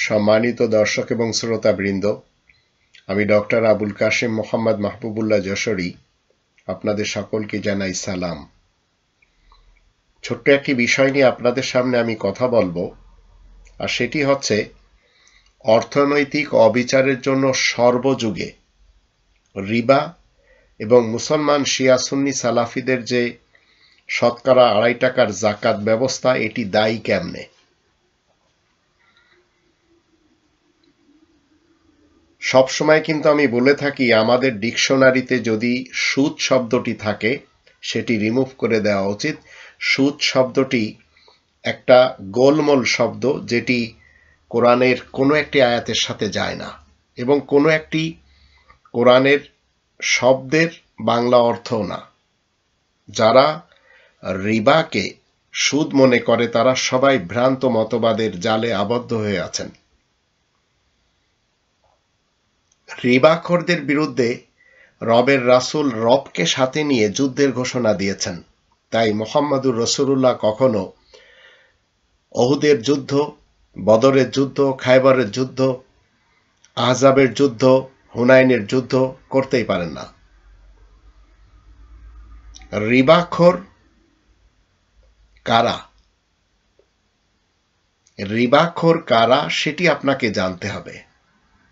সম্মানিত দর্শক এবং শ্রোতাবৃন্দ, আমি ডক্টর আবুল কাশেম মোহাম্মদ মাহবুবুল্লাহ যশোরী আপনাদের সকলকে জানাই সালাম। ছোট্ট একটি বিষয় নিয়ে আপনাদের সামনে আমি কথা বলবো, আর সেটি হচ্ছে অর্থনৈতিক অবিচারের জন্য সর্বযুগে রিবা এবং মুসলমান শিয়া সুন্নি সালাফিদের যে শতকরা 2.5 টাকার যাকাত ব্যবস্থা, এটি দায়ী কেমনে। সবসময় কিন্তু আমি বলে থাকি, আমাদের ডিকশনারিতে যদি সুদ শব্দটি থাকে সেটি রিমুভ করে দেওয়া উচিত। সুদ শব্দটি একটা গোলমোল শব্দ, যেটি কোরআনের কোনো একটি আয়াতের সাথে যায় না এবং কোনো একটি কোরআনের শব্দের বাংলা অর্থও না। যারা রিবাকে সুদ মনে করে তারা সবাই ভ্রান্ত মতবাদের জালে আবদ্ধ হয়ে আছেন। রিবাখোরদের বিরুদ্ধে রবের রাসূল রবকে সাথে নিয়ে যুদ্ধের ঘোষণা দিয়েছেন। তাই মুহাম্মদুর রাসূলুল্লাহ কখনো উহুদের যুদ্ধ, বদরের যুদ্ধ, খায়বরের যুদ্ধ, আহজাবের যুদ্ধ, হুনাইনের যুদ্ধ করতেই পারেন না। রিবাখোর কারা, রিবাখোর কারা সেটি আপনাকে জানতে হবে,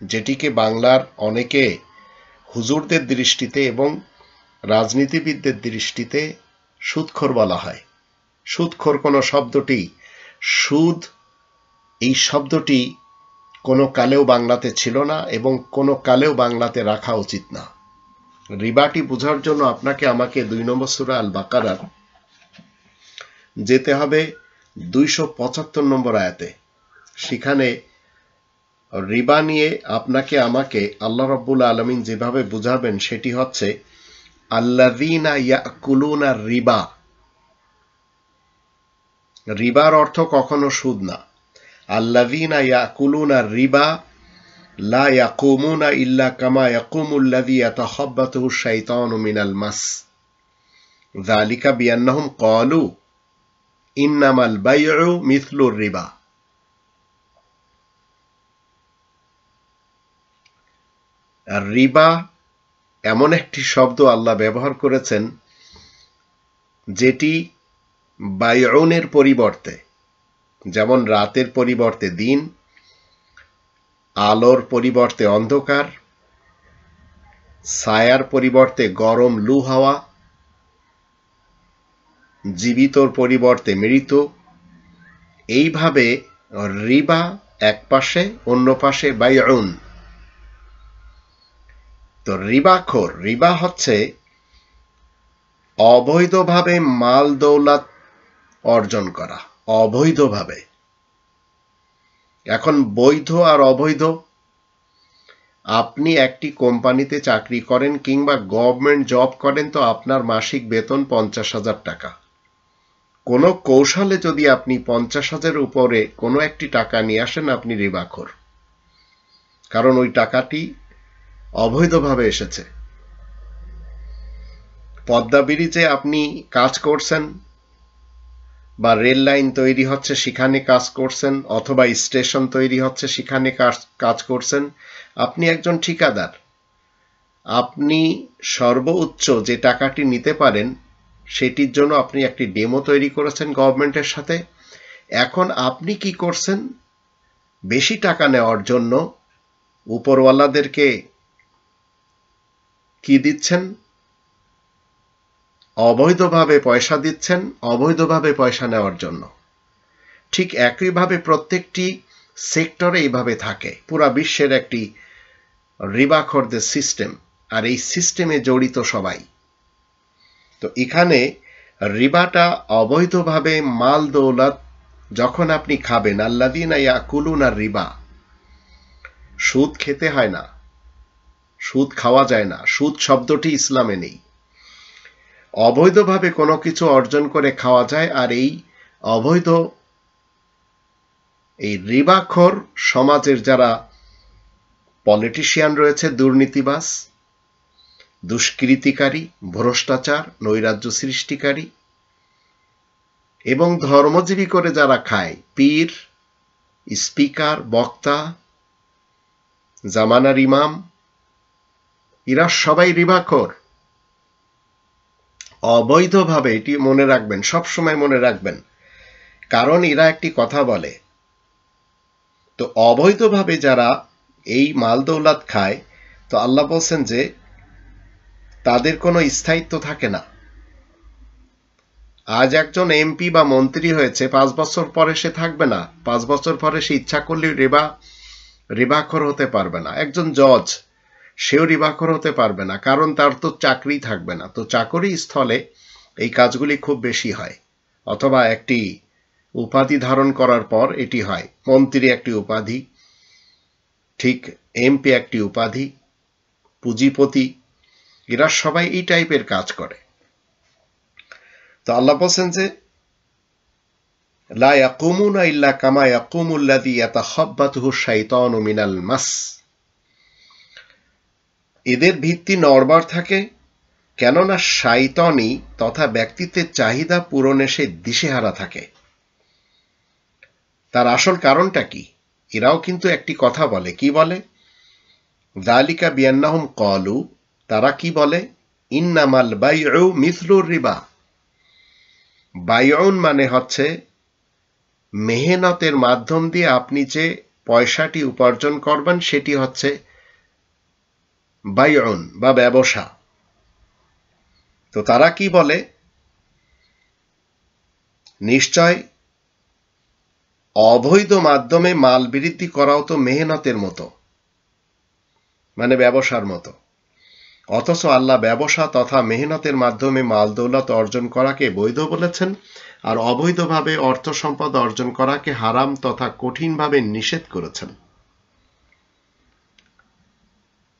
যেটিকে বাংলার অনেকে হুজুরদের দৃষ্টিতে এবং রাজনীতিবিদদের দৃষ্টিতে সুদখোর বলা হয়। সুদখোর কোনো শব্দটি, সুদ এই শব্দটি কোনো কালেও বাংলাতে ছিল না এবং কোনো কালেও বাংলাতে রাখা উচিত না। রিবাটি বোঝার জন্য আপনাকে আমাকে 2 নম্বর সূরা আল বাকারার যেতে হবে 275 নম্বর আয়াতে। সেখানে রিবা নিয়ে আপনাকে আমাকে আল্লাহ রাব্বুল আলামিন যেভাবে বুঝাবেন সেটি হচ্ছে, আল্লাযীনা ইয়াকুলুনা রিবা। রিবার অর্থ কখনো সুদ না। আল্লাযীনা ইয়াকুলুনা রিবা লা ইয়াকুমুনা ইল্লা কামা ইয়াকুমুল্লাযী ইয়াতাখাব্বাতুহু শাইতানু মিনাল মাস যালিকা বিআন্নাহুম ক্বালু ইন্নামাল বাইউ মিথলুর রিবা। আর রিবা এমন একটি শব্দ আল্লাহ ব্যবহার করেছেন যেটি বাইউনের পরিবর্তে, যেমন রাতের পরিবর্তে দিন, আলোর পরিবর্তে অন্ধকার, ছায়ার পরিবর্তে গরম লু হাওয়া, জীবিতর পরিবর্তে মৃত, এইভাবে রিবা এক পাশে, অন্য পাশে বাইউন। তো রিবাখোর, রিবা হচ্ছে অবৈধভাবে মাল দৌলত অর্জন করা, অবৈধভাবে। এখন বৈধ আর অবৈধ, আপনি একটি কোম্পানিতে চাকরি করেন কিংবা গভর্নমেন্ট জব করেন, তো আপনার মাসিক বেতন 50,000 টাকা। কোনো কৌশলে যদি আপনি 50,000 উপরে কোনো একটি টাকা নিয়ে আসেন, আপনি রিবাখোর, কারণ ওই টাকাটি অবৈধভাবে এসেছে। পদ্মা ব্রিজে আপনি কাজ করছেন, বা রেল লাইন তৈরি হচ্ছে সেখানে কাজ করছেন, অথবা স্টেশন তৈরি হচ্ছে সেখানে কাজ করছেন, আপনি একজন ঠিকাদার। আপনি সর্বোচ্চ যে টাকাটি নিতে পারেন সেটির জন্য আপনি একটি ডেমো তৈরি করেছেন গভর্নমেন্টের সাথে। এখন আপনি কি করছেন, বেশি টাকা নেওয়ার জন্য উপরওয়ালাদেরকে কি দিচ্ছেন, অবৈধভাবে পয়সা দিচ্ছেন, অবৈধভাবে পয়সা নেওয়ার জন্য। ঠিক একইভাবে প্রত্যেকটি সেক্টরে এইভাবে থাকে। পুরা বিশ্বের একটি রিবাখোরদের সিস্টেম, আর এই সিস্টেমে জড়িত সবাই। তো এখানে রিবাটা অবৈধভাবে মাল দৌলত যখন আপনি খাবেন, আল্লাযীনা ইয়াকুলুনা রিবা, সুদ খেতে হয় না, সুদ খাওয়া যায় না, সুদ শব্দটি ইসলামে নেই। অবৈধভাবে কোনো কিছু অর্জন করে খাওয়া যায়, আর এই অবৈধ, এই রিবাখোর সমাজের যারা পলিটিশিয়ান রয়েছে, দুর্নীতিবাজ, দুষ্কৃতিকারী, ভ্রষ্টাচার, নৈরাজ্য সৃষ্টিকারী এবং ধর্মজীবী করে যারা খায়, পীর, স্পিকার, বক্তা, জামানার ইমাম, এরা সবাই রিবাখোর। অবৈধভাবে, এটি মনে রাখবেন, সবসময় মনে রাখবেন, কারণ এরা একটি কথা বলে। তো অবৈধভাবে যারা এই মাল দৌলাত খায়, তো আল্লাহ বলছেন যে তাদের কোনো স্থায়িত্ব থাকে না। আজ একজন এমপি বা মন্ত্রী হয়েছে, 5 বছর পরে সে থাকবে না। 5 বছর পরে সে ইচ্ছা করলে রিবাখোর হতে পারবে না। একজন জজ, সেও রিবাখোর হতে পারবে না, কারণ তার তো চাকরি থাকবে না। তো চাকরি স্থলে এই কাজগুলি খুব বেশি হয়। অথবা একটি উপাধি ধারণ করার পর এটি হয়। মন্ত্রী একটি উপাধি, ঠিক এমপি একটি উপাধি, পুঁজিপতি, এরা সবাই এই টাইপের কাজ করে। তো আল্লাহ বলছেন যে লা ইয়াকুমুনা ইল্লা কামা ইয়াকুমুল্লাযী ইয়াতাখাব্বাতুহু শাইতানু মিনাল মাস। এদের ভিত্তি নড়বড় থাকে, কেননা শয়তানি তথা ব্যক্তিত্বের চাহিদা পূরণে সে দিশেহারা থাকে। তার আসল কারণটা কি? এরাও কিন্তু একটি কথা বলে। কি বলে? যালিকা বিআন্নাহুম ক্বালু, তারা কি বলে? ইন্নামাল বাইউ মিসলুর রিবা। বাইউন মানে হচ্ছে মেহনতের মাধ্যম দিয়ে আপনি যে পয়সাটি উপার্জন করবেন সেটি হচ্ছে বাইউন বা ব্যবসা। তো তারা কি বলে? নিশ্চয় অবৈধ মাধ্যমে মাল বৃদ্ধি করাও তো মেহনতের মতো, মানে ব্যবসার মতো। অথচ আল্লাহ ব্যবসা তথা মেহনতের মাধ্যমে মাল দৌলত অর্জন করাকে বৈধ বলেছেন, আর অবৈধভাবে অর্থ সম্পদ অর্জন করাকে হারাম তথা কঠিনভাবে নিষেধ করেছেন।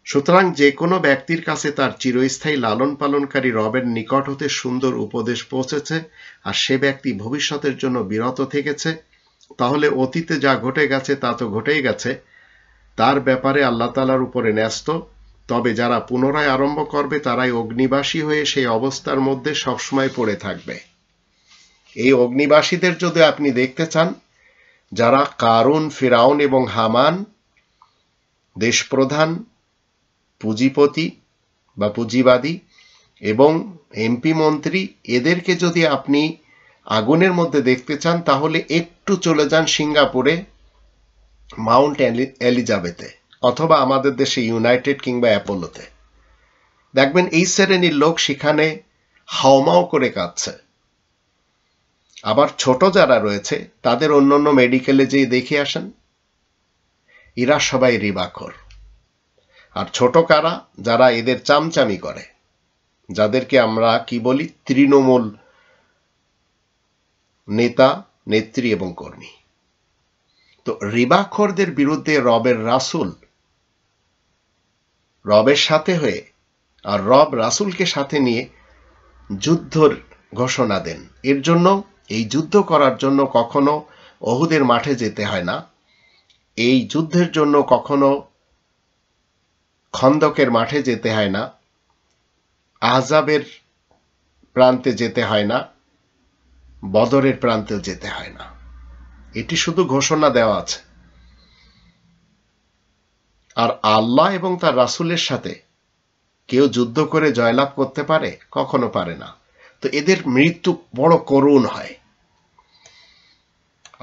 সুতরাং যে কোনো ব্যক্তির কাছে তার চিরস্থায়ী লালন পালনকারী রবের নিকট হতে সুন্দর উপদেশ পৌঁছেছে, আর সে ব্যক্তি ভবিষ্যতের জন্য বিরত থেকেছে, তাহলে অতীতে যা ঘটে গেছে তা তো ঘটেই গেছে, তার ব্যাপারে আল্লাহ তাআলার উপরে ন্যস্ত। তবে যারা পুনরায় আরম্ভ করবে তারাই অগ্নিবাসী হয়ে সেই অবস্থার মধ্যে সবসময় পড়ে থাকবে। এই অগ্নিবাসীদের যদি আপনি দেখতে চান, যারা কারুন, ফিরাউন এবং হামান, দেশপ্রধান, পুঁজিপতি বা পুঁজিবাদী এবং এমপি মন্ত্রী, এদেরকে যদি আপনি আগুনের মধ্যে দেখতে চান, তাহলে একটু চলে যান সিঙ্গাপুরে মাউন্ট এলিজাবেথে, অথবা আমাদের দেশে ইউনাইটেড কিংবা অ্যাপোলোতে। দেখবেন এই শ্রেণীর লোক সেখানে হাওমাও করে কাঁদছে। আবার ছোট যারা রয়েছে তাদের অন্যান্য মেডিকেলে যেয়ে দেখে আসেন, এরা সবাই রিবাখোর। আর ছোট কারা? যারা এদের চামচামি করে, যাদেরকে আমরা কি বলি? তৃণমূল নেতা, নেত্রী এবং কর্মী। তো রিবাখোরদের বিরুদ্ধে রবের রাসূল, রবের সাথে হয়ে আর রব রাসূলকে সাথে নিয়ে যুদ্ধের ঘোষণা দেন। এর জন্য, এই যুদ্ধ করার জন্য কখনো ওহুদের মাঠে যেতে হয় না, এই যুদ্ধের জন্য কখনো খন্দকের মাঠে যেতে হয় না, আহজাবের প্রান্তে যেতে হয় না, বদরের প্রান্তেও যেতে হয় না। এটি শুধু ঘোষণা দেওয়া আছে। আর আল্লাহ এবং তার রাসূলের সাথে কেউ যুদ্ধ করে জয়লাভ করতে পারে? কখনো পারে না। তো এদের মৃত্যু বড় করুণ হয়।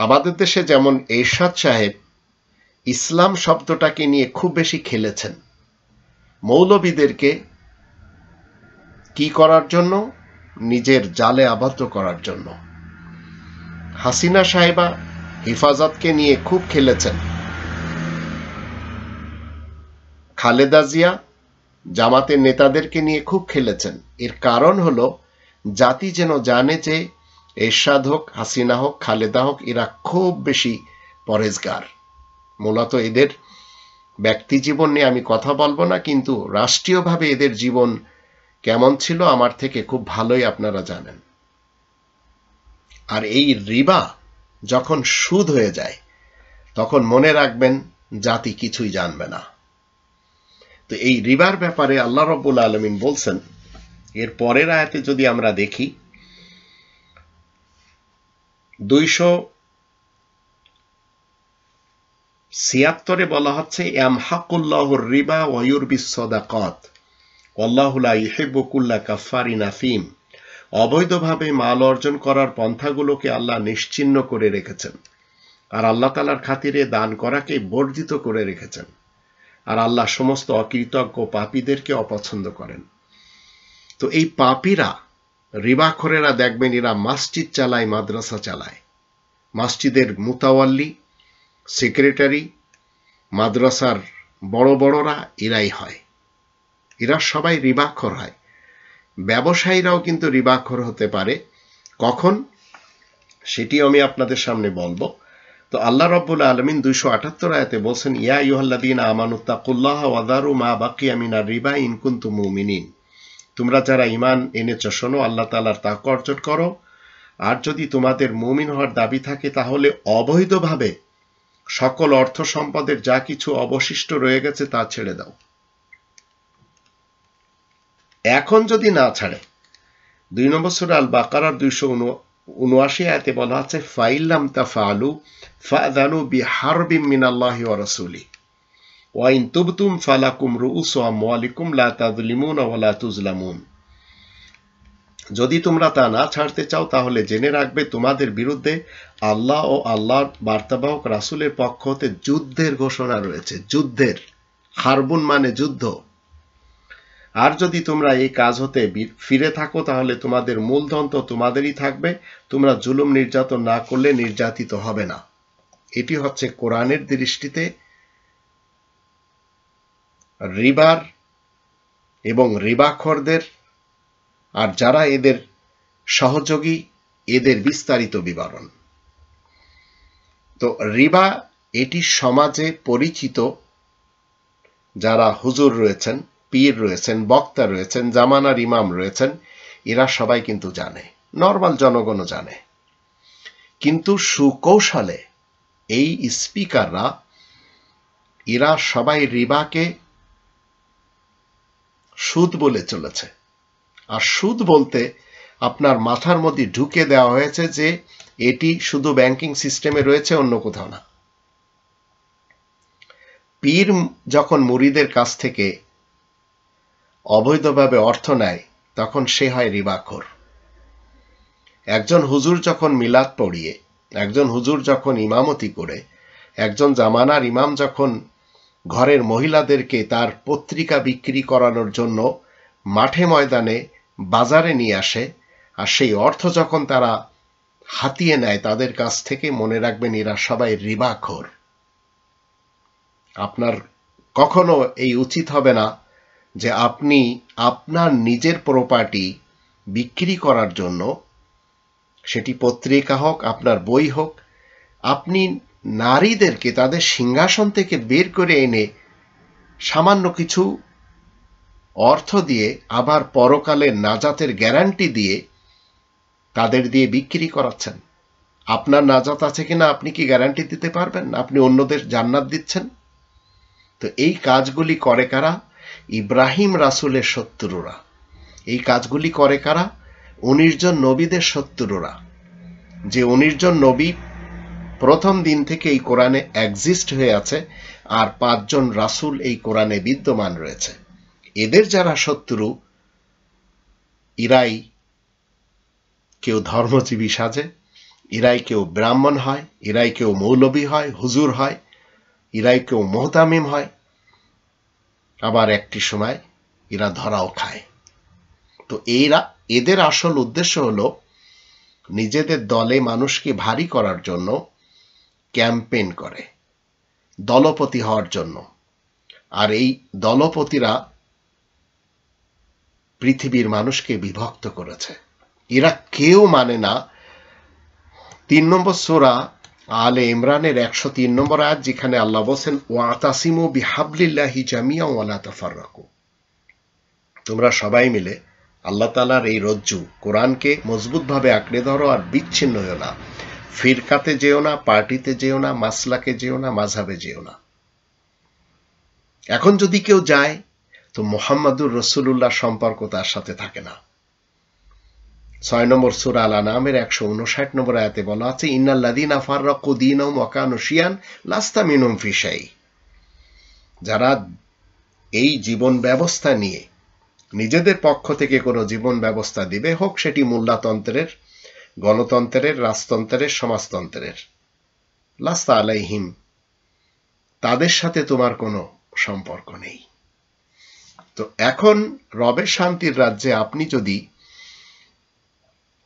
আমাদের দেশে যেমন এরশাদ সাহেব ইসলাম শব্দটাকে নিয়ে খুব বেশি খেলেছেন, মৌলবীদেরকে কি করার জন্য? নিজের জালে আবদ্ধ করার জন্য। হাসিনা সাহেবা হেফাজতকে নিয়ে খুব খেলেছেন। খালেদা জিয়া জামাতের নেতাদেরকে নিয়ে খুব খেলেছেন। এর কারণ হলো জাতি যেন জানে যে এরশাদ হোক, হাসিনা হোক, খালেদা হোক, এরা খুব বেশি পরেজগার। মূলত এদের ব্যক্তি জীবন নিয়ে আমি কথা বলবো না, কিন্তু রাষ্ট্রীয়ভাবে এদের জীবন কেমন ছিল আমার থেকে খুব ভালোই আপনারা জানেন। আর এই রিবা যখন সুদ হয়ে যায়, তখন মনে রাখবেন জাতি কিছুই জানবে না। তো এই রিবার ব্যাপারে আল্লাহ রাব্বুল আলামিন বলছেন, এর পরের আয়াতে যদি আমরা দেখি, 200 ৭৬ বলা হচ্ছে ইয়ামহাকুল্লাহুর রিবা ওয়া ইউরবিস সাদাকাত ওয়াল্লাহু লা ইউহিব্বু কুল্লা কাফফারিন আফিম। অবৈধভাবে মাল অর্জন করার পন্থাগুলোকে আল্লাহ নিশ্চিহ্ন করে রেখেছেন, আর আল্লাহ তাআলার খাতিরে দান করাকে বর্জিত করে রেখেছেন, আর আল্লাহ সমস্ত অকৃতজ্ঞ পাপীদেরকে অপছন্দ করেন। তো এই পাপীরা, রিবাখোরেরা দেখবেন এরা মসজিদ চালায়, মাদ্রাসা চালায়, মসজিদের মুতাওয়াল্লি, সেক্রেটারি, মাদ্রাসার বড় বড়রা এরাই হয়। এরা সবাই রিবাখোর হয়। ব্যবসায়ীরাও কিন্তু রিবাখোর হতে পারে। কখন, সেটিও আমি আপনাদের সামনে বলবো। তো আল্লাহ রাব্বুল আলামিন 278 আয়াতে বলছেন, ইয়া আইয়ুহাল্লাযীনা আমানুত্তাকুল্লাহা ওয়া যারু মা বাকিয়া মিনার রিবা ইন কুনতুম মুমিনিন। তোমরা যারা ঈমান এনেছো, শোনো, আল্লাহ তাআলার তাকওয়া অর্জন করো, আর যদি তোমাদের মুমিন হওয়ার দাবি থাকে তাহলে অবৈধভাবে সকল অর্থ সম্পদের যা কিছু অবশিষ্ট রয়ে গেছে তা ছেড়ে দাও। এখন যদি না ছাড়ে, 2 নম্বর সূরা আল বাকারার 279 আয়াতে বলা আছে, ফাইল্লাম তাফআলু ফাযানু বিহারবিম মিনাল্লাহি ওয়া রাসূলিহি ওয়া ইন তুবতুম ফালাকুম রুউসু আমওয়ালিকুম লা তাযলিমুনা ওয়া লা তুযলামুন। যদি তোমরা তা না ছাড়তে চাও তাহলে জেনে রাখবে তোমাদের বিরুদ্ধে আল্লাহ ও আল্লাহর বার্তাবাহক রাসূলের পক্ষ হতে যুদ্ধের ঘোষণা রয়েছে। যুদ্ধের, হারবুন মানে যুদ্ধ। আর যদি তোমরা এই কাজ হতে ফিরে থাকো তাহলে তোমাদের মূলধন তো তোমাদেরই থাকবে, তোমরা জুলুম নির্যাতন না করলে নির্যাতিত হবে না। এটি হচ্ছে কোরআনের দৃষ্টিতে রিবার এবং রিবাখোরদের আর যারা এদের সহযোগী, এদের বিস্তারিত বিবরণ। তো রিবা এটি সমাজে পরিচিত, যারা হুজুর রয়েছেন, পীর রয়েছেন, বক্তা রয়েছেন, জামানার ইমাম রয়েছেন, এরা সবাই কিন্তু জানে, নর্মাল জনগণও জানে। কিন্তু সুকৌশলে এই স্পিকাররা, এরা সবাই রিবাকে সুদ বলে চলেছে। আর সুদ বলতে আপনার মাথার মধ্যে ঢুকে দেওয়া হয়েছে যে এটি শুধু ব্যাংকিং সিস্টেমে রয়েছে, অন্য কোথাও না। পীর যখন মুরিদের কাছ থেকে অবৈধভাবে অর্থ নেয় তখন সে হয় রিবাখোর। একজন হুজুর যখন মিলাদ পড়িয়ে, একজন হুজুর যখন ইমামতি করে, একজন জামানার ইমাম যখন ঘরের মহিলাদেরকে তার পত্রিকা বিক্রি করানোর জন্য মাঠে ময়দানে বাজারে নিয়ে আসে, আর সেই অর্থ যখন তারা হাতিয়ে নেয় তাদের কাছ থেকে, মনে রাখবেন এরা সবাই রিবাখোর। আপনার কখনো এই উচিত হবে না যে আপনি আপনার নিজের প্রপার্টি বিক্রি করার জন্য, সেটি পত্রিকা হোক, আপনার বই হোক, আপনি নারীদেরকে তাদের সিংহাসন থেকে বের করে এনে সামান্য কিছু অর্থ দিয়ে, আবার পরকালের নাজাতের গ্যারান্টি দিয়ে তাদের দিয়ে বিক্রি করাচ্ছেন। আপনার নাজাত আছে কিনা আপনি কি গ্যারান্টি দিতে পারবেন? আপনি অন্যদের জান্নাত দিচ্ছেন। তো এই কাজগুলি করে কারা? ইব্রাহিম রাসূলের শত্রুরা। এই কাজগুলি করে কারা? 19 জন নবীদের শত্রুরা। যে 19 জন নবী প্রথম দিন থেকে এই কোরআনে এক্সিস্ট হয়ে আছে, আর 5 জন রাসূল এই কোরআনে বিদ্যমান রয়েছে। এদের যারা শত্রু, ইরাই কেউ ধর্মজীবী সাজে, ইরাই কেউ ব্রাহ্মণ হয়, ইরাই কেউ মৌলবী হয়, হুজুর হয়, ইরাই কেউ মুহতামিম হয়, আবার একটি সময় এরা ধরাও খায়। তো এদের আসল উদ্দেশ্য হলো নিজেদের দলে মানুষকে ভারী করার জন্য ক্যাম্পেইন করে, দলপতি হওয়ার জন্য। আর এই দলপতিরা পৃথিবীর মানুষকে বিভক্ত করেছে। এরা কেউ মানে না 3 নম্বর সূরা আলে ইমরানের 103 নম্বর আয়াত, যেখানে আল্লাহ বলেন, ওয়াতাসিমু বিহাবলিল্লাহি জামিআ ওয়া লা তাফাররাকু। তোমরা সবাই মিলে আল্লাহ তাআলার এই রজ্জু কোরআনকে মজবুতভাবে আঁকড়ে ধরো, আর বিচ্ছিন্ন হও না। ফিরকাতে যেও না, পার্টিতে যেও না, মাসলাকে যেও না, মাযহাবে যেও না। এখন যদি কেউ যায় তো মুহাম্মাদুর রাসূলুল্লাহ সম্পর্ক তার সাথে থাকে না। 6 নম্বর সূরা আল আনামের 159 নম্বর আয়াতে বলা আছে, ইন্নাল্লাযীনা ফাররাকু দীনাহুম ওয়া কানু শিয়ান লাস্তা মিনহুম ফি শাই। যারা এই জীবন ব্যবস্থা নিয়ে নিজেদের পক্ষ থেকে কোনো জীবন ব্যবস্থা দিবে, হোক সেটি মোল্লাতন্ত্রের, গণতন্ত্রের, রাজতন্ত্রের, সমাজতন্ত্রের, লাস্তা আলাইহিম, তাদের সাথে তোমার কোনো সম্পর্ক নেই। তো এখন রবের শান্তির রাজ্যে আপনি যদি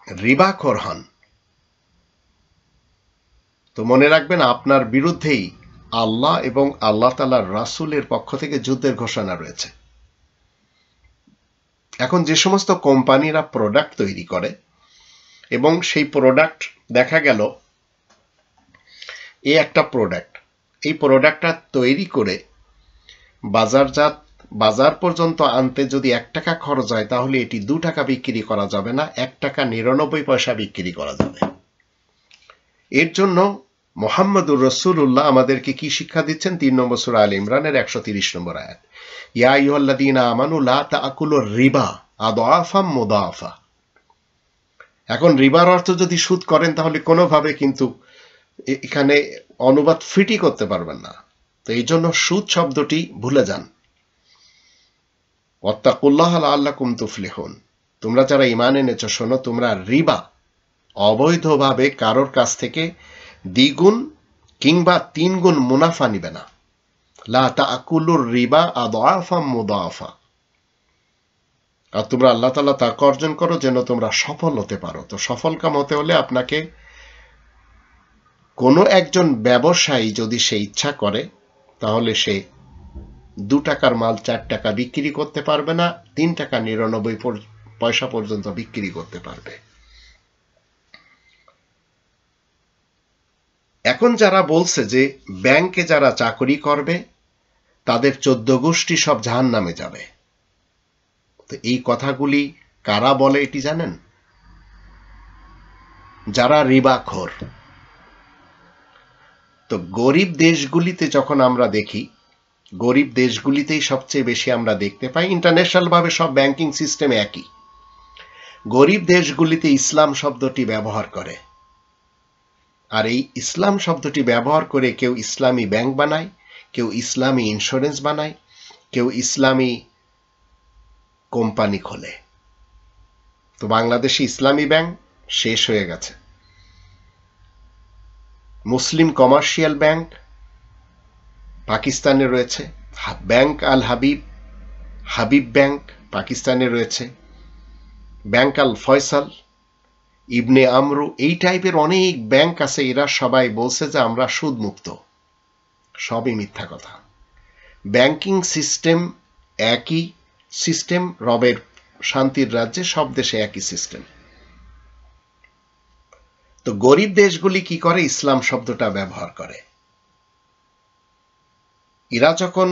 রিবাখোর হন, তো মনে রাখবেন আপনার বিরুদ্ধেই আল্লাহ এবং আল্লাহ তাআলার রাসূলের পক্ষ থেকে যুদ্ধের ঘোষণা রয়েছে। এখন যে সমস্ত কোম্পানিরা প্রোডাক্ট তৈরি করে এবং সেই প্রোডাক্ট দেখা গেল একটা প্রোডাক্ট, এই প্রোডাক্টটা তৈরি করে বাজার পর্যন্ত আনতে যদি 1 টাকা খরচ হয়, তাহলে এটি 2 টাকা বিক্রি করা যাবে না, 1 টাকা 99 পয়সা বিক্রি করা যাবে। এর জন্য মুহাম্মদুর রাসূলুল্লাহ আমাদেরকে কি শিক্ষা দিচ্ছেন? 3 নম্বর সূরা আলে ইমরানের 130 নম্বর আয়াত, ইয়া আইয়ুহাল্লাযীনা আমানু লা তাআকুলুর রিবা আদআফাম মুদাআফা। এখন রিবার অর্থ যদি সুদ করেন, তাহলে কোনোভাবে কিন্তু এখানে অনুবাদ ফিটই করতে পারবেন না। তো এই জন্য সুদ শব্দটি ভুলে যান। ওয়াত্তাকুল্লাহ লাআল্লাকুম তুফলিহুন, তোমরা যারা ঈমান এনেছো শোনো, তোমরা রিবা, অবৈধভাবে কারোর কাছ থেকে দ্বিগুণ কিংবা 3 গুণ মুনাফা নিবে না। লা তাআকুলুর রিবা আদআফাম মুদাআফা। আর তোমরা আল্লাহ তাআলা তাকওয়া অর্জন করো যেন তোমরা সফল হতে পারো। তো সফল কাম হতে হলে আপনাকে কোনো একজন ব্যবসায়ী যদি সে ইচ্ছা করে, তাহলে সে 2 টাকার মাল 4 টাকা বিক্রি করতে পারবে না, 3 টাকা 99 পয়সা পর্যন্ত বিক্রি করতে পারবে। এখন যারা বলছে যে ব্যাংকে যারা চাকরি করবে তাদের 14 গোষ্ঠী সব জাহান্নামে যাবে, তো এই কথাগুলি কারা বলে এটি জানেন? যারা রিবাখোর। তো গরিব দেশগুলিতে যখন আমরা দেখি, গরিব দেশগুলিতেই সবচেয়ে বেশি আমরা দেখতে পাই, ইন্টারন্যাশনাল ভাবে সব ব্যাংকিং সিস্টেম একই, গরিব দেশগুলিতে ইসলাম শব্দটি ব্যবহার করে। আর এই ইসলাম শব্দটি ব্যবহার করে কেউ ইসলামী ব্যাংক বানায়, কেউ ইসলামী ইন্স্যুরেন্স বানায়, কেউ ইসলামী কোম্পানি খোলে। তো বাংলাদেশে ইসলামী ব্যাংক শেষ হয়ে গেছে। মুসলিম কমার্শিয়াল ব্যাংক পাকিস্তানে রয়েছে, ব্যাংক আল হাবিব, হাবিব ব্যাংক পাকিস্তানে রয়েছে, ব্যাংক আল ফয়সাল, ইবনে আমরু, এই টাইপের অনেক ব্যাংক আছে। এরা সবাই বলছে যে আমরা সুদ মুক্ত। সবই মিথ্যা কথা। ব্যাংকিং সিস্টেম একই সিস্টেম, রবের শান্তির রাজ্যে সব দেশে একই সিস্টেম। তো গরিব দেশগুলি কি করে? ইসলাম শব্দটা ব্যবহার করে। এরা যখন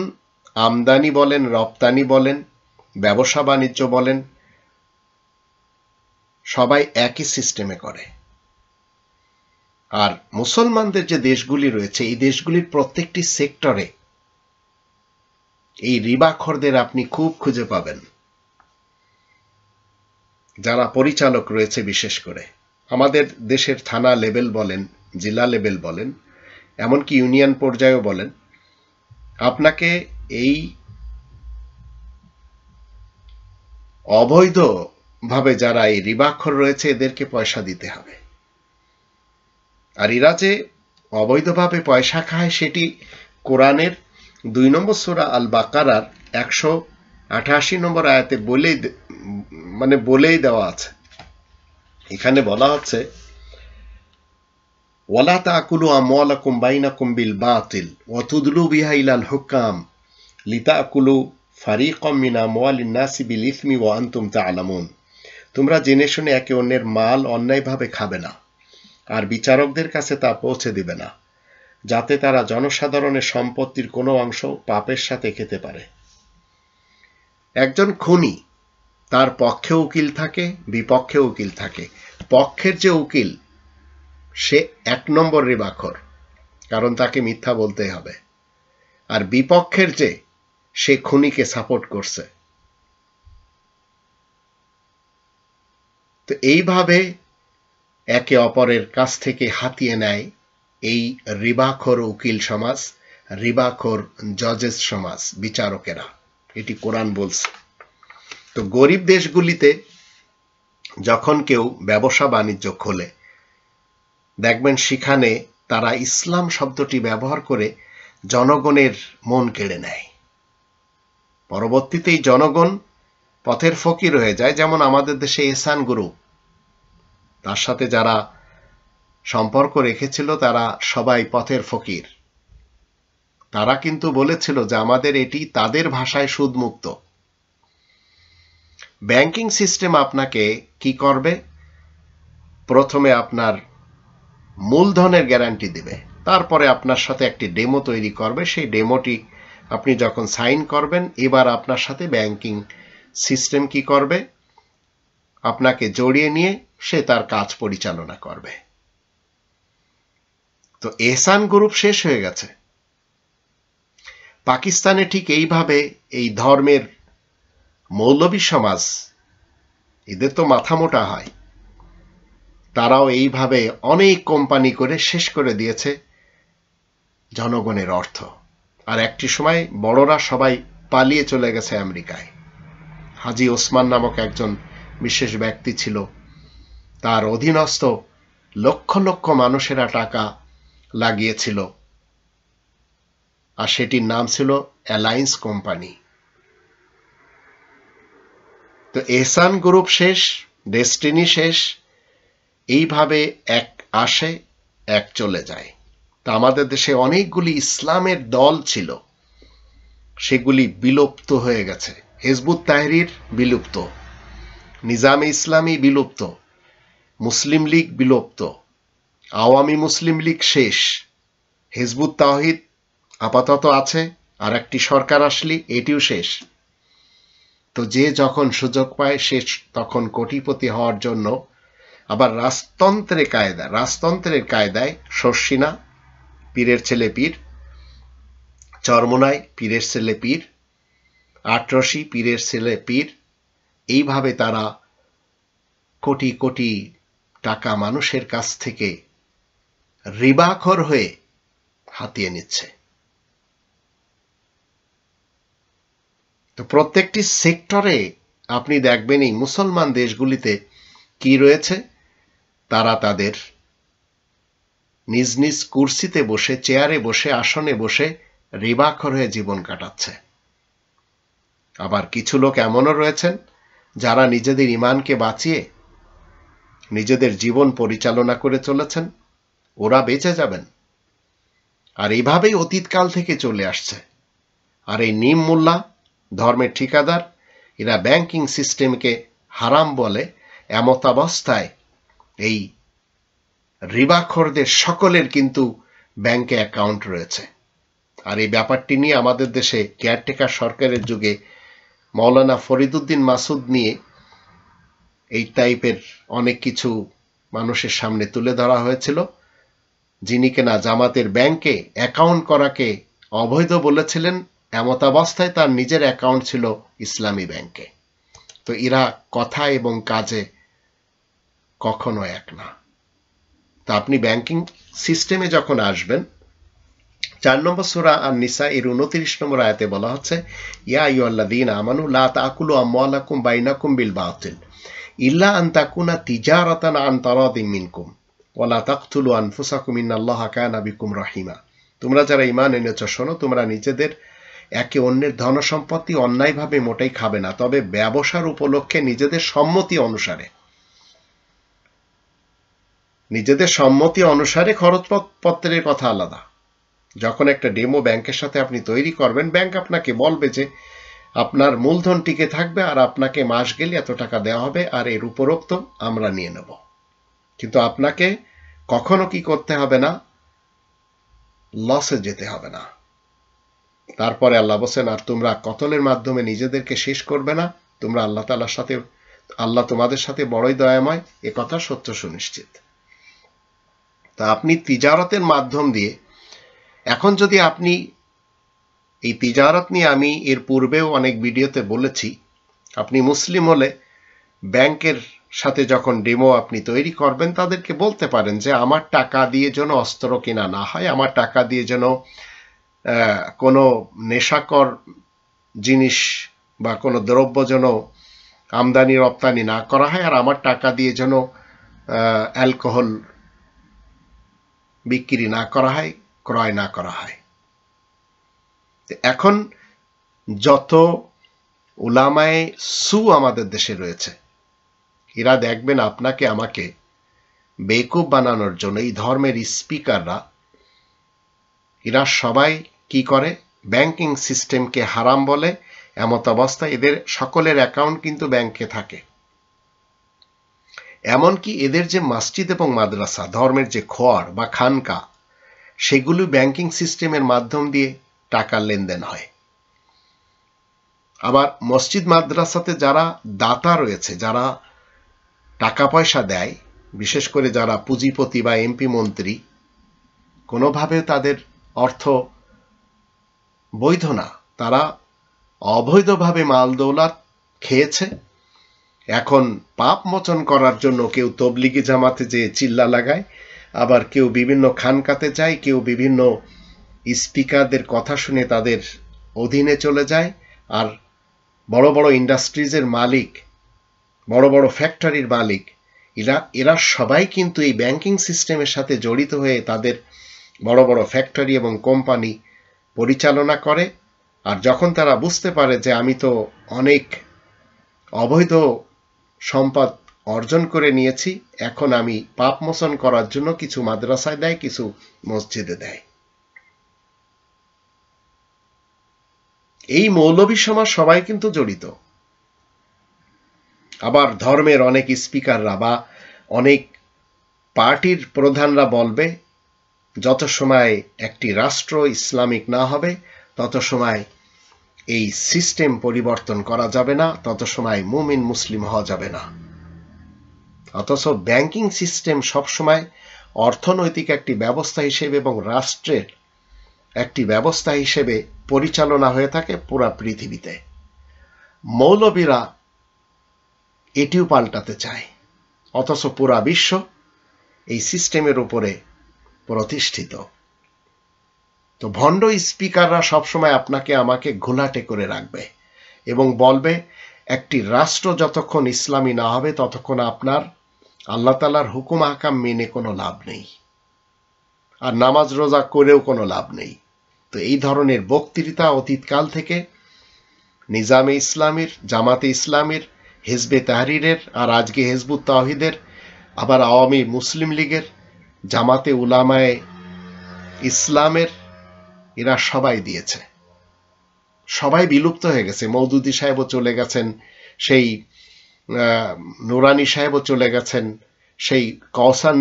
আমদানি বলেন, রপ্তানি বলেন, ব্যবসা বাণিজ্য বলেন, সবাই একই সিস্টেমে করে। আর মুসলমানদের যে দেশগুলি রয়েছে, এই দেশগুলির প্রত্যেকটি সেক্টরে এই রিবাখোরদের আপনি খুব খুঁজে পাবেন। যারা পরিচালক রয়েছে, বিশেষ করে আমাদের দেশের থানা লেভেল বলেন, জেলা লেভেল বলেন, এমনকি ইউনিয়ন পর্যায়েও বলেন, আপনাকে এই অবৈধভাবে যারা এই রিবাখোর রয়েছে এদেরকে পয়সা দিতে হবে। আর এরা যে অবৈধভাবে পয়সা খায় সেটি কোরআনের 2 নম্বর সূরা আল বাকারার 188 নম্বর আয়াতে বলেই দেওয়া আছে। এখানে বলা হচ্ছে, ওয়ালা তাকুলু আমওয়ালাকুম বাইনাকুম বিল বাতিল ওয়া তুদলু বিহা ইলাল হুকাম লিতাকুলু ফারিকাম মিন আমওয়ালিন নাসি বিল ইসমি ওয়া আনতুম তা'লামুন। তোমরা জেনে শুনে একে অন্যের মাল অন্যায়ভাবে খাবে না, আর বিচারকদের কাছে তা পৌঁছে দিবে না, যাতে তারা জনসাধারণের সম্পত্তির কোনো অংশ পাপের সাথে খেতে পারে। একজন খুনি, তার পক্ষে উকিল থাকে, বিপক্ষে উকিল থাকে। পক্ষের যে উকিল সে 1 নম্বর রিবাখোর, কারণ তাকে মিথ্যা বলতে হবে। আর বিপক্ষের যে, সে খুনিকে সাপোর্ট করছে। তো এইভাবে একে অপরের কাছ থেকে হাতিয়ে নেয় এই রিবাখোর উকিল সমাজ, রিবাখোর জজেস সমাজ, বিচারকেরা। এটি কোরআন বলছে। তো গরিব দেশগুলিতে যখন কেউ ব্যবসা বাণিজ্য খোলে, দেখবেন সেখানে তারা ইসলাম শব্দটি ব্যবহার করে জনগণের মন কেড়ে নেয়। পরবর্তীতে এই জনগণ পথের ফকির হয়ে যায়। যেমন আমাদের দেশে এহসান গ্রুপ, তার সাথে যারা সম্পর্ক রেখেছিল তারা সবাই পথের ফকির। তারা কিন্তু বলেছিল যে আমাদের এটি তাদের ভাষায় সুদমুক্ত। ব্যাংকিং সিস্টেম আপনাকে কি করবে? প্রথমে আপনার মূলধনের গ্যারান্টি দিবে, তারপরে আপনার সাথে একটি ডেমো তৈরি করবে। সেই ডেমোটি আপনি যখন সাইন করবেন, এবার আপনার সাথে ব্যাংকিং সিস্টেম কি করবে? আপনাকে জড়িয়ে নিয়ে সে তার কাজ পরিচালনা করবে। তো এহসান গ্রুপ শেষ হয়ে গেছে। পাকিস্তানে ঠিক এইভাবে এই ধর্মের মৌলবী সমাজ, এদের তো মাথা মোটা হয়, তারাও এইভাবে অনেক কোম্পানি করে শেষ করে দিয়েছে জনগণের অর্থ। আর একটি সময় বড়রা সবাই পালিয়ে চলে গেছে আমেরিকায়। হাজী ওসমান নামক একজন বিশেষ ব্যক্তি ছিল, তার অধীনস্থ লক্ষ লক্ষ মানুষেরা টাকা লাগিয়েছিল, আর সেটির নাম ছিল অ্যালায়েন্স কোম্পানি। তো এহসান গ্রুপ শেষ, ডেস্টিনি শেষ। এইভাবে এক আসে এক চলে যায়। তা আমাদের দেশে অনেকগুলি ইসলামের দল ছিল, সেগুলি বিলুপ্ত হয়ে গেছে। হিজবুত তাহরির বিলুপ্ত, নিজামে ইসলামী বিলুপ্ত, মুসলিম লীগ বিলুপ্ত, আওয়ামী মুসলিম লীগ শেষ, হিজবুত তাওহীদ আপাতত আছে, আর একটি সরকার আসলে এটিও শেষ। তো যে যখন সুযোগ পায় সে তখন কোটিপতি হওয়ার জন্য আবার রাজতন্ত্রের কায়দায় শর্ষিনা, পীরের ছেলে পীর, চরমোনাই, পীরের ছেলে পীর, আটরশি, পীরের ছেলে পীর, এইভাবে তারা কোটি কোটি টাকা মানুষের কাছ থেকে রিবাখোর হয়ে হাতিয়ে নিচ্ছে। তো প্রত্যেকটি সেক্টরে আপনি দেখবেন এই মুসলমান দেশগুলিতে কি রয়েছে, তারা তাদের নিজ নিজ কুর্সিতে বসে, চেয়ারে বসে, আসনে বসে রিবাখোর হয়ে জীবন কাটাচ্ছে। আবার কিছু লোক এমনও রয়েছেন যারা নিজেদের ঈমানকে বাঁচিয়ে নিজেদের জীবন পরিচালনা করে চলেছেন, ওরা বেঁচে যাবেন। আর এইভাবেই অতীতকাল থেকে চলে আসছে। আর এই নিম মোল্লা, ধর্মের ঠিকাদার, এরা ব্যাংকিং সিস্টেমকে হারাম বলে। এমতাবস্থায় এই রিবাখোরদের সকলের কিন্তু ব্যাংকে অ্যাকাউন্ট রয়েছে। আর এই ব্যাপারটি নিয়ে আমাদের দেশে কেয়ারটেকার সরকারের যুগে মৌলানা ফরিদুদ্দিন মাসুদ নিয়ে এই টাইপের অনেক কিছু মানুষের সামনে তুলে ধরা হয়েছিল, যিনি কিনা জামাতের ব্যাংকে অ্যাকাউন্ট করাকে অবৈধ বলেছিলেন। এমতাবস্থায় তার নিজের অ্যাকাউন্ট ছিল ইসলামী ব্যাংকে। তো এরা কথা এবং কাজে কখনো এক না। তা আপনি ব্যাংকিং সিস্টেমে যখন আসবেন, 4 নম্বর সূরা আন-নিসা এর 29 নম্বর আয়াতে বলা হচ্ছে, ইয়া আইয়ুহাল্লাযীনা আমানু লা তাকুলু আমওয়ালাকুম বাইনাকুম বিল বাতিল ইল্লা আন তাকুনা তিজারাতান আন তারাদিম মিনকুম ওয়া লা তাকতুলু আনফুসাকুম ইন্নাল্লাহা কানা বিকুম রাহিমা। তোমরা যারা ঈমান এনেছো, শোনো, তোমরা নিজেদের একে অন্যের ধন সম্পত্তি অন্যায়ভাবে মোটেই খাবে না, তবে ব্যবসার উপলক্ষে নিজেদের সম্মতি অনুসারে খরচপত্রের কথা আলাদা। যখন একটা ডেমো ব্যাংকের সাথে আপনি তৈরি করবেন, ব্যাংক আপনাকে বলবে যে আপনার মূলধন টিকে থাকবে আর আপনাকে মাস গেলে এত টাকা দেওয়া হবে, আর এর উপরোক্ত আমরা নিয়ে নেব। কিন্তু আপনাকে কখনো কি করতে হবে না, লসে যেতে হবে না। তারপরে আল্লাহ বলেন, আর তোমরা কতলের মাধ্যমে নিজেদেরকে শেষ করবে না, তোমরা আল্লাহ তোমাদের সাথে বড়ই দয়াময়, এ কথা সত্য সুনিশ্চিত। তা আপনি তিজারতের মাধ্যম দিয়ে, এখন যদি আপনি এই তিজারত নিয়ে আমি এর পূর্বেও অনেক ভিডিওতে বলেছি, আপনি মুসলিম হলে ব্যাংকের সাথে যখন ডেমো আপনি তৈরি করবেন, তাদেরকে বলতে পারেন যে আমার টাকা দিয়ে যেন অস্ত্র কেনা না হয়, আমার টাকা দিয়ে যেন কোনো নেশাকর জিনিস বা কোনো দ্রব্য যেন আমদানি রপ্তানি না করা হয়, আর আমার টাকা দিয়ে যেন অ্যালকোহল বিক্রি না করা হয়, ক্রয় না করা হয়। এখন যত উলামায়ে সু আমাদের দেশে রয়েছে, এরা দেখবেন আপনাকে আমাকে বেকুব বানানোর জন্য এই ধর্মের স্পিকাররা, এরা সবাই কি করে, ব্যাংকিং সিস্টেমকে হারাম বলে। এমত অবস্থায় এদের সকলের অ্যাকাউন্ট কিন্তু ব্যাংকে থাকে। এমনকি এদের যে মসজিদ এবং মাদ্রাসা, ধর্মের যে খোয়ার বা খানকা, সেগুলি ব্যাংকিং সিস্টেমের মাধ্যম দিয়ে টাকার লেনদেন হয়। আবার মসজিদ মাদ্রাসাতে যারা দাতা রয়েছে, যারা টাকা পয়সা দেয়, বিশেষ করে যারা পুঁজিপতি বা এমপি মন্ত্রী, কোনোভাবে তাদের অর্থ বৈধ না, তারা অবৈধভাবে মাল দৌলত খেয়েছে। এখন পাপ মোচন করার জন্য কেউ তবলিগি জামাতে যে চিল্লা লাগায়, আবার কেউ বিভিন্ন খানকাতে যায়, কেউ বিভিন্ন স্পিকারদের কথা শুনে তাদের অধীনে চলে যায়। আর বড় বড় ইন্ডাস্ট্রিজের মালিক, বড় বড় ফ্যাক্টরির মালিক, এরা সবাই কিন্তু এই ব্যাংকিং সিস্টেমের সাথে জড়িত হয়ে তাদের বড় বড় ফ্যাক্টরি এবং কোম্পানি পরিচালনা করে। আর যখন তারা বুঝতে পারে যে আমি তো অনেক অবৈধ সম্পদ অর্জন করে নিয়েছি, এখন আমি পাপ মোচন করার জন্য কিছু মাদ্রাসায় দেয়, কিছু মসজিদে দেয়। এই মৌলবী সমাজ সবাই কিন্তু জড়িত। আবার ধর্মের অনেক স্পিকাররা বা অনেক পার্টির প্রধানরা বলবে যত সময় একটি রাষ্ট্র ইসলামিক না হবে তত সময় এই সিস্টেম পরিবর্তন করা যাবে না, তত সময় মুমিন মুসলিম হওয়া যাবে না। অথচ ব্যাংকিং সিস্টেম সবসময় অর্থনৈতিক একটি ব্যবস্থা হিসেবে এবং রাষ্ট্রের একটি ব্যবস্থা হিসেবে পরিচালনা হয়ে থাকে পুরা পৃথিবীতে। মৌলবীরা এটিও পাল্টাতে চায়, অথচ পুরা বিশ্ব এই সিস্টেমের উপরে প্রতিষ্ঠিত। তো ভণ্ড স্পিকাররা সবসময় আপনাকে আমাকে ঘোলাটে করে রাখবে এবং বলবে একটি রাষ্ট্র যতক্ষণ ইসলামী না হবে ততক্ষণ আপনার আল্লাহ তাআলার হুকুম আহকাম মেনে কোনো লাভ নেই, আর নামাজ রোজা করেও কোনো লাভ নেই। তো এই ধরনের বক্তৃতা অতীতকাল থেকে নিজামে ইসলামীর, জামাতে ইসলামীর, হিজবে তাহরিরের, আর আজকে হিজবুত তাওহীদের, আবার আওয়ামী মুসলিম লীগের, জামাতে উলামায়ে ইসলামের, এরা সবাই দিয়েছে। সবাই বিলুপ্ত হয়ে গেছে। মওদুদি সাহেবও চলে গেছেন, সেই নুরানি সাহেবও চলে গেছেন, সেই কওসার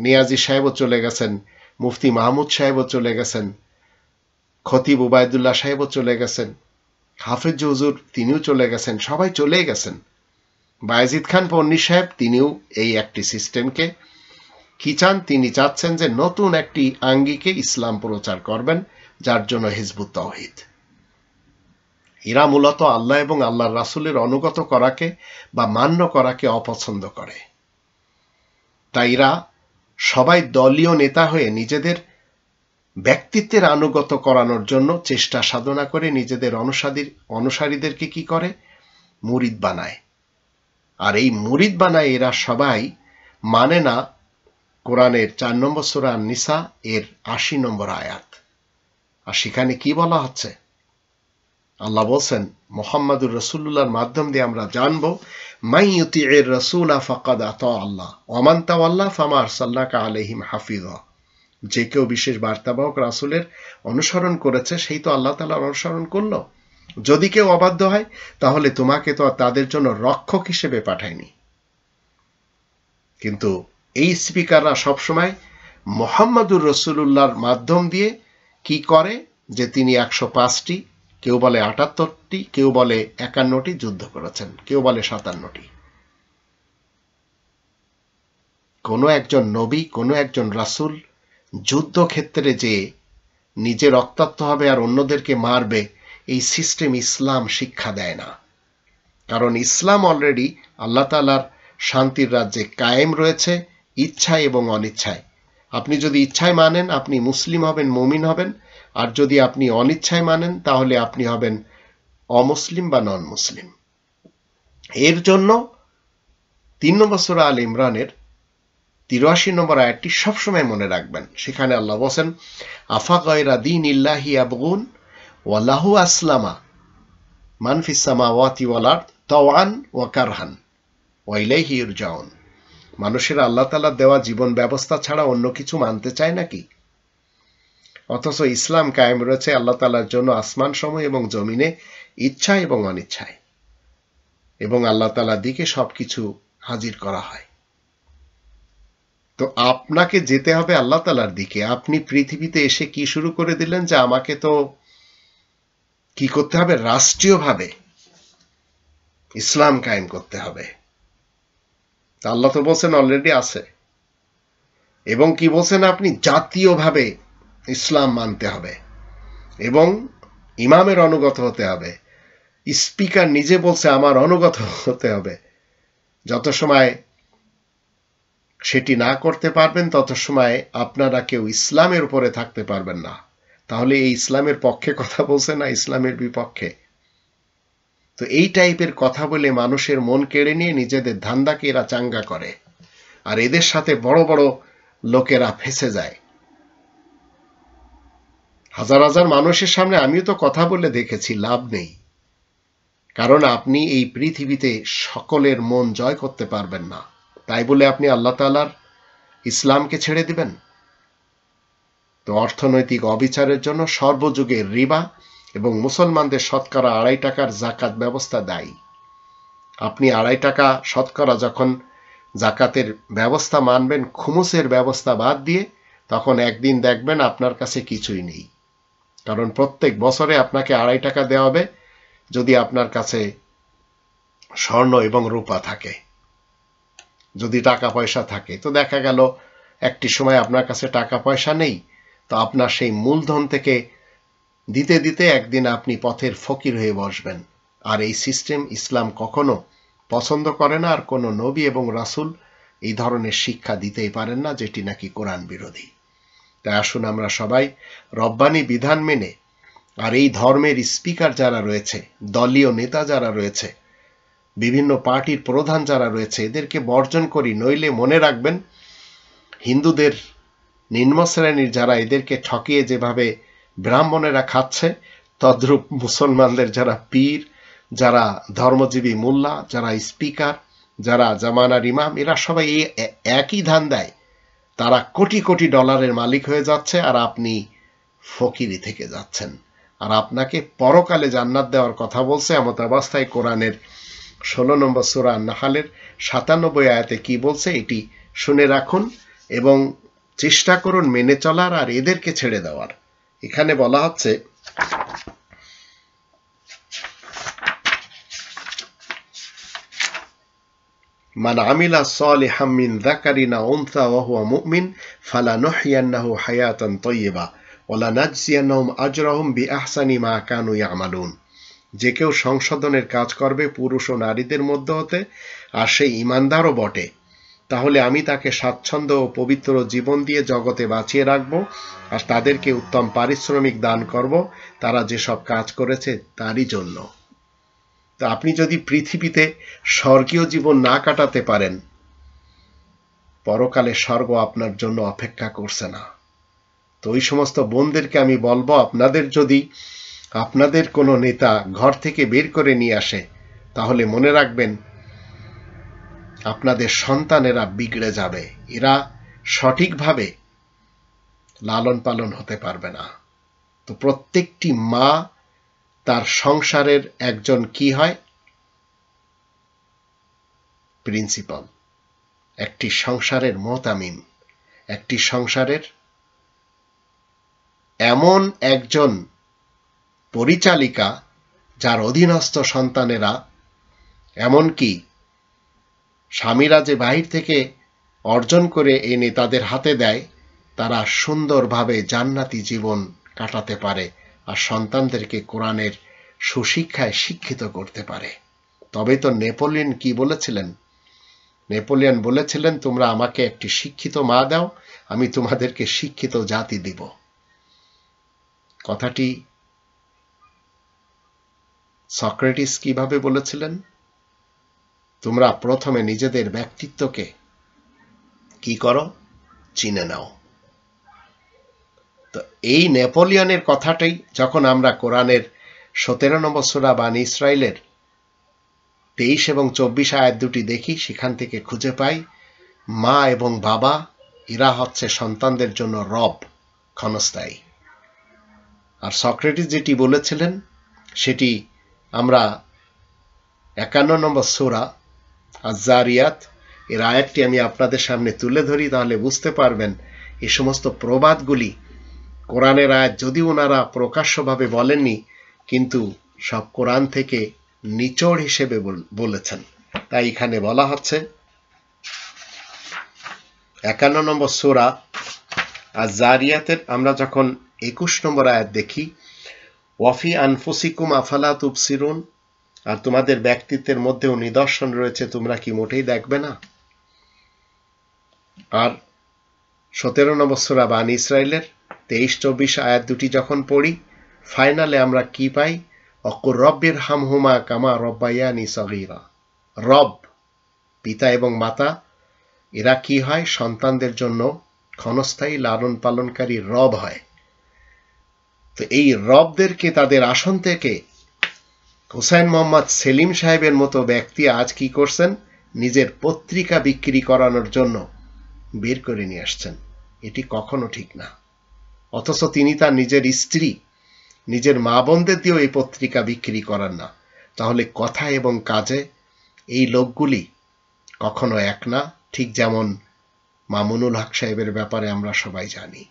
নিয়াজি সাহেবও চলে গেছেন, মুফতি মাহমুদ সাহেবও চলে গেছেন, খতিব উবায়দুল্লাহ সাহেবও চলে গেছেন, হাফেজ হুজুর তিনিও চলে গেছেন, সবাই চলে গেছেন। বায়েজিদ খান পন্নী সাহেব তিনিও এই একটি সিস্টেমকে কি চান, তিনি চাচ্ছেন যে নতুন একটি আঙ্গিকে ইসলাম প্রচার করবেন, যার জন্য হিজবুত তাওহীদ। এরা মূলত আল্লাহ এবং আল্লাহর রাসূলের অনুগত করাকে বা মান্য করাকে অপছন্দ করে। তাই এরা সবাই দলীয় নেতা হয়ে নিজেদের ব্যক্তিত্বের আনুগত করানোর জন্য চেষ্টা সাধনা করে নিজেদের অনুসারীদেরকে কি করে, মুরিদ বানায়। আর এই মুরিদ বানায় এরা সবাই মানে না কোরআনের 4 নম্বর সূরা আন-নিসা এর 80 নম্বর আয়াত। আর সেখানে কি বলা হচ্ছে, আল্লাহ বলছেন মুহাম্মাদুর রাসূলুল্লাহর মাধ্যম দিয়ে আমরা জানবো, মান ইউতিইর রাসূলা ফাকাদ আতা আল্লাহ ওয়া মান তাওয়াল্লা ফামা আরসালনাকা আলাইহিম হাফিজা। যে কেউ বিশেষ বার্তাবাহক রাসূলের অনুসরণ করেছে সেই তো আল্লাহ তাআলার অনুসরণ করলো। যদি কেউ অবাধ্য হয় তাহলে তোমাকে তো তাদের জন্য রক্ষক হিসেবে পাঠায়নি। কিন্তু এই স্পিকাররা সবসময় মুহাম্মাদুর রাসূলুল্লাহর মাধ্যম দিয়ে কি করে যে তিনি 105টি, কেউ বলে 78টি, কেউ বলে 51টি যুদ্ধ করেছেন, কেউ বলে 57টি। কোনো একজন নবী, কোনো একজন রাসূল যুদ্ধক্ষেত্রে যে নিজে রক্তাক্ত হবে আর অন্যদেরকে মারবে, এই সিস্টেম ইসলাম শিক্ষা দেয় না। কারণ ইসলাম অলরেডি আল্লাহ তাআলার শান্তির রাজ্যে কায়েম রয়েছে ইচ্ছায় এবং অনিচ্ছায়। আপনি যদি ইচ্ছায় মানেন আপনি মুসলিম হবেন, মুমিন হবেন, আর যদি আপনি অনিচ্ছায় মানেন তাহলে আপনি হবেন অমুসলিম বা নন মুসলিম। এর জন্য 3 নম্বর সূরা আল ইমরানের 83 নম্বর আয়াতটি সবসময় মনে রাখবেন। সেখানে আল্লাহ বলেন, আফা গায়রা দীনিল্লাহি ইয়াবগুন ওয়া লাহু আসলামা মান ফিস সামাওয়াতি ওয়াল আরদ তাওআন ওয়া কারহান ওয়া ইলাইহি ইরজাউন। মানুষের আল্লাহ তাআলা দেওয়া জীবন ব্যবস্থা ছাড়া অন্য কিছু মানতে চায় নাকি? অথচ ইসলাম কায়েম রয়েছে আল্লাহ তাআলার জন্য আসমান সমূহ এবং জমিনে ইচ্ছা এবং অনিচ্ছায়, এবং আল্লাহ তাআলার দিকে সবকিছু হাজির করা হয়। তো আপনাকে যেতে হবে আল্লাহ তাআলার দিকে। আপনি পৃথিবীতে এসে কি শুরু করে দিলেন যে আমাকে তো কি করতে হবে, রাষ্ট্রীয়ভাবে ইসলাম কায়েম করতে হবে। আল্লাহ তো বলছেন অলরেডি আছে, এবং কি বলছেন আপনি জাতীয়ভাবে ইসলাম মানতে হবে এবং ইমামের অনুগত হতে হবে। স্পিকার নিজে বলছে আমার অনুগত হতে হবে। যত সময় সেটি না করতে পারবেন তত সময় আপনারা কেউ ইসলামের উপরে থাকতে পারবেন না। তাহলে এই ইসলামের পক্ষে কথা বলছে না ইসলামের বিপক্ষে? তো এই টাইপের কথা বলে মানুষের মন কেড়ে নিয়ে নিজেদের ধান্দাকে এরা চাঙ্গা করে, আর এদের সাথে বড় বড় লোকেরা ফেঁসে যায়। হাজার হাজার মানুষের সামনে আমিও তো কথা বলে দেখেছি, লাভ নেই। কারণ আপনি এই পৃথিবীতে সকলের মন জয় করতে পারবেন না। তাই বলে আপনি আল্লাহ তাআলার ইসলামকে ছেড়ে দিবেন? তো অর্থনৈতিক অবিচারের জন্য সর্বযুগে রিবা এবং মুসলমানদের শতকরা 2.5 টাকার জাকাত ব্যবস্থা দায়ী। আপনি 2.5 টাকা শতকরা যখন জাকাতের ব্যবস্থা মানবেন, খুমুসের ব্যবস্থা বাদ দিয়ে, তখন একদিন দেখবেন আপনার কাছে কিছুই নেই। কারণ প্রত্যেক বছরে আপনাকে 2.5 টাকা দেওয়া হবে যদি আপনার কাছে স্বর্ণ এবং রূপা থাকে, যদি টাকা পয়সা থাকে। তো দেখা গেল একটি সময় আপনার কাছে টাকা পয়সা নেই, তো আপনার সেই মূলধন থেকে দিতে দিতে একদিন আপনি পথের ফকির হয়ে বসবেন। আর এই সিস্টেম ইসলাম কখনো পছন্দ করে না, আর কোনো নবী এবং রাসূল এই ধরনের শিক্ষা দিতেই পারেন না, যেটি নাকি কোরআন বিরোধী। তাই আসুন আমরা সবাই রব্বানি বিধান মেনে, আর এই ধর্মের স্পিকার যারা রয়েছে, দলীয় নেতা যারা রয়েছে, বিভিন্ন পার্টির প্রধান যারা রয়েছে, এদেরকে বর্জন করি। নইলে মনে রাখবেন, হিন্দুদের নিম্ন শ্রেণীর যারা এদেরকে ঠকিয়ে যেভাবে ব্রাহ্মণেরা খাচ্ছে, তদ্রূপ মুসলমানদের যারা পীর, যারা ধর্মজীবী মোল্লা, যারা স্পিকার, যারা জামানার ইমাম, এরা সবাই একই ধান্দায়। তারা কোটি কোটি ডলারের মালিক হয়ে যাচ্ছে, আর আপনি ফকিরি থেকে যাচ্ছেন। আর আপনাকে পরকালে জান্নাত দেওয়ার কথা বলছে। এমত অবস্থায় কোরআনের 16 নম্বর সূরা আন-নাহলের 97 আয়াতে কি বলছে এটি শুনে রাখুন এবং চেষ্টা করুন মেনে চলার আর এদেরকে ছেড়ে দেওয়ার। এখানে বলা হচ্ছে, মান আমিলা সালিহাম মিন যাকারিন আও উনসা ওয়া হুয়া মুমিন ফালানুহইয়ান্নাহু হায়াতান তাইয়্যিবা ওয়া লানাজজিয়ান্নাহুম আজরাহুম বিআহসানি মা কানু ইয়ামালুন। যে কেউ সংশোধনের কাজ করবে পুরুষ ও নারীদের মধ্যে হতে, আর সেই ঈমানদারও বটে, তাহলে আমি তাকে স্বাচ্ছন্দ্য ও পবিত্র জীবন দিয়ে জগতে বাঁচিয়ে রাখব, আর তাদেরকে উত্তম পারিশ্রমিক দান করব তারা যেসব কাজ করেছে তারই জন্য। তো আপনি যদি পৃথিবীতে স্বর্গীয় জীবন না কাটাতে পারেন, পরকালে স্বর্গ আপনার জন্য অপেক্ষা করছে না। তো ওই সমস্ত বোনদেরকে আমি বলবো, আপনাদের যদি আপনাদের কোনো নেতা ঘর থেকে বের করে নিয়ে আসে, তাহলে মনে রাখবেন আপনাদের সন্তানেরা বিগড়ে যাবে। এরা সঠিকভাবে লালন পালন হতে পারবে না। তো প্রত্যেকটি মা তার সংসারের একজন কি হয়, প্রিন্সিপাল, একটি সংসারের মোহতামিম, একটি সংসারের এমন একজন পরিচালিকা যার অধীনস্থ সন্তানেরা, এমনকি স্বামীরা যে বাহির থেকে অর্জন করে এনে তাদের হাতে দেয়, তারা সুন্দরভাবে জান্নাতি জীবন কাটাতে পারে আর সন্তানদেরকে কোরআনের সুশিক্ষায় শিক্ষিত করতে পারে। তবে তো নেপোলিয়ন কি বলেছিলেন? নেপোলিয়ন বলেছিলেন, তোমরা আমাকে একটি শিক্ষিত মা দাও, আমি তোমাদেরকে শিক্ষিত জাতি দিব। কথাটি সক্রেটিস কিভাবে বলেছিলেন? তোমরা প্রথমে নিজেদের ব্যক্তিত্বকে কি করো? চিনে নাও। তো এই নেপোলিয়নের কথাটাই যখন আমরা কোরআনের 17 নম্বর সূরা বানী ইসরাইলের 23 এবং 24 আয়াত দুটি দেখি, সেখান থেকে খুঁজে পাই মা এবং বাবা এরা হচ্ছে সন্তানদের জন্য রব, ক্ষণস্থায়ী। আর সক্রেটিস যেটি বলেছিলেন সেটি আমরা 51 নম্বর সূরা আয-যারিয়াত এর আয়াতটি আমি আপনাদের সামনে তুলে ধরি, তাহলে বুঝতে পারবেন এই সমস্ত প্রবাদগুলি কোরআনের আয়াত যদিও ওনারা প্রকাশ্যভাবে বলেননি, কিন্তু সব কোরআন থেকে নিচড় হিসেবে বলেছেন। তাই এখানে বলা হচ্ছে 51 নম্বর সূরা আয-যারিয়াতের আমরা যখন 21 নম্বর আয়াত দেখি, ওয়াফি আনফুসিকুম আফালা তুবসিরুন, আর তোমাদের ব্যক্তিত্বের মধ্যেও নিদর্শন রয়েছে, তোমরা কি মোটেই দেখবে না? আর 17 নম্বর সূরা বানী ইসরাইলের 23-24 আয়াত দুটি যখন পড়ি, ফাইনালে আমরা কি পাই? অকুর রব্বির হামহুমা কামা রব্বায়ানি সগীরা। রব, পিতা এবং মাতা, এরা কি হয়? সন্তানদের জন্য ক্ষণস্থায়ী লালন পালনকারী রব হয়। তো এই রবদেরকে তাদের আসন থেকে হুসাইন মোহাম্মদ সেলিম সাহেবের মতো ব্যক্তি আজ কি করছেন? নিজের পত্রিকা বিক্রি করানোর জন্য বের করে নিয়ে আসছেন। এটি কখনো ঠিক না। অথচ তিনি তার নিজের স্ত্রী, নিজের মা বোনদের দিয়েও এই পত্রিকা বিক্রি করান না। তাহলে কথা এবং কাজে এই লোকগুলি কখনো এক না, ঠিক যেমন মামুনুল হক সাহেবের ব্যাপারে আমরা সবাই জানি।